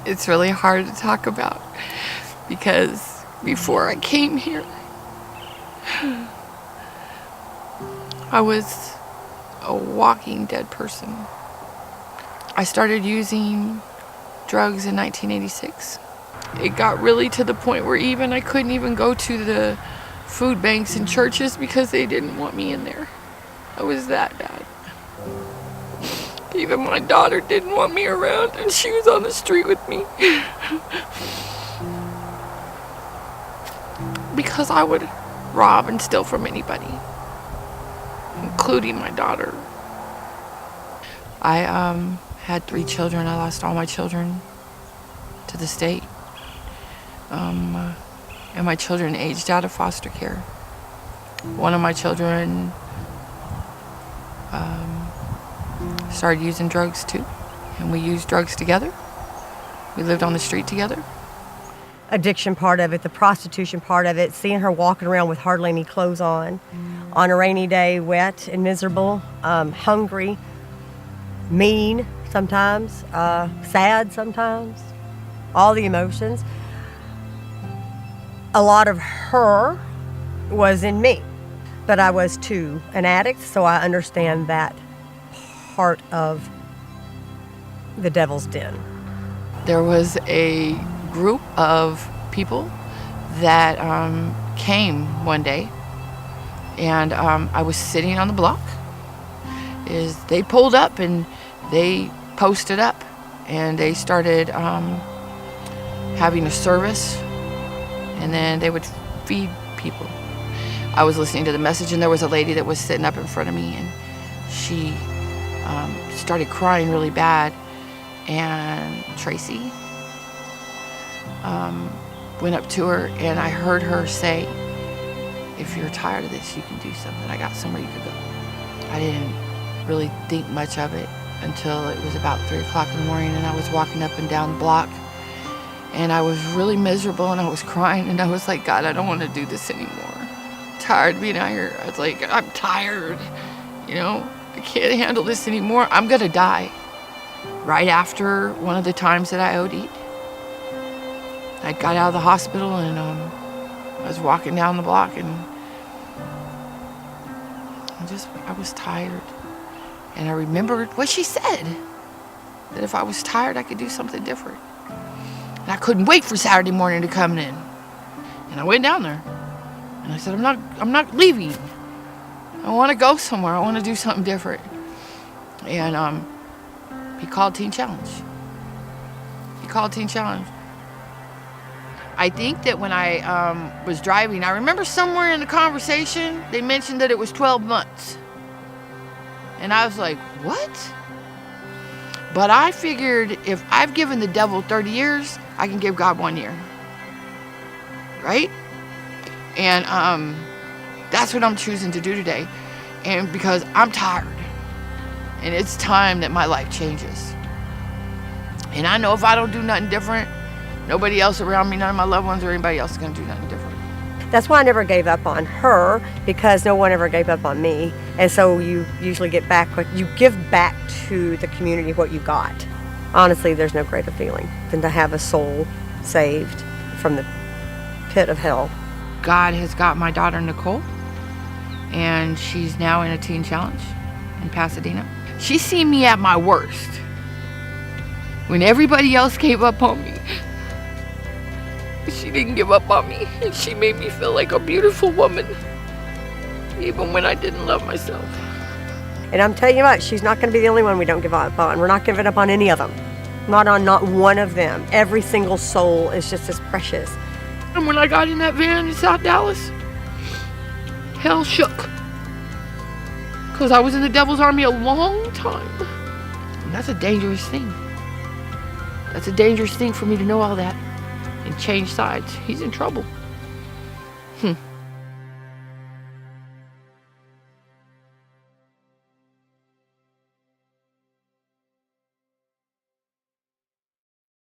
It's really hard to talk about because before I came here, I was a walking dead person. I started using drugs in 1986. It got really to the point where I couldn't even go to the food banks and churches because they didn't want me in there. I was that bad. Even my daughter didn't want me around, and she was on the street with me. Because I would rob and steal from anybody, including my daughter. I had 3 children. I lost all my children to the state. And my children aged out of foster care. One of my children started using drugs too, and we used drugs together. We lived on the street together. Addiction part of it, the prostitution part of it, seeing her walking around with hardly any clothes on a rainy day, wet and miserable, hungry, mean sometimes, sad sometimes, all the emotions. A lot of her was in me, but I was too an addict, so I understand that part of the devil's den. There was a group of people that came one day, and I was sitting on the block. They pulled up and they posted up, and they started having a service, and then they would feed people. I was listening to the message, and there was a lady that was sitting up in front of me, and she started crying really bad, and Tracy went up to her, and I heard her say, "If you're tired of this, you can do something. I got somewhere you could go." I didn't really think much of it until it was about 3 o'clock in the morning, and I was walking up and down the block, and I was really miserable, and I was crying, and I was like, "God, I don't want to do this anymore. I'm tired of being out here." I was like, "I'm tired, I can't handle this anymore. I'm gonna die." Right after one of the times that I OD'd, I got out of the hospital, and I was walking down the block, and I was tired. And I remembered what she said, that if I was tired, I could do something different. And I couldn't wait for Saturday morning to come in. And I went down there, and I said, I'm not leaving. I want to go somewhere. I want to do something different. And he called Teen Challenge. I think that when I was driving, I remember somewhere in the conversation, they mentioned that it was 12 months. And I was like, what? But I figured if I've given the devil 30 years, I can give God 1 year. Right? And that's what I'm choosing to do today. And because I'm tired. And it's time that my life changes. And I know if I don't do nothing different, nobody else around me, none of my loved ones or anybody else is going to do nothing different. That's why I never gave up on her, because no one ever gave up on me. And so you usually give back to the community what you got. Honestly, there's no greater feeling than to have a soul saved from the pit of hell. God has got my daughter Nicole, and she's now in a Teen Challenge in Pasadena. She's seen me at my worst, when everybody else gave up on me. She didn't give up on me, and she made me feel like a beautiful woman, even when I didn't love myself. And I'm telling you what, she's not going to be the only one we don't give up on. We're not giving up on any of them. Not one of them. Every single soul is just as precious. And when I got in that van in South Dallas, hell shook. Because I was in the devil's army a long time. And that's a dangerous thing. That's a dangerous thing for me to know all that and change sides. He's in trouble.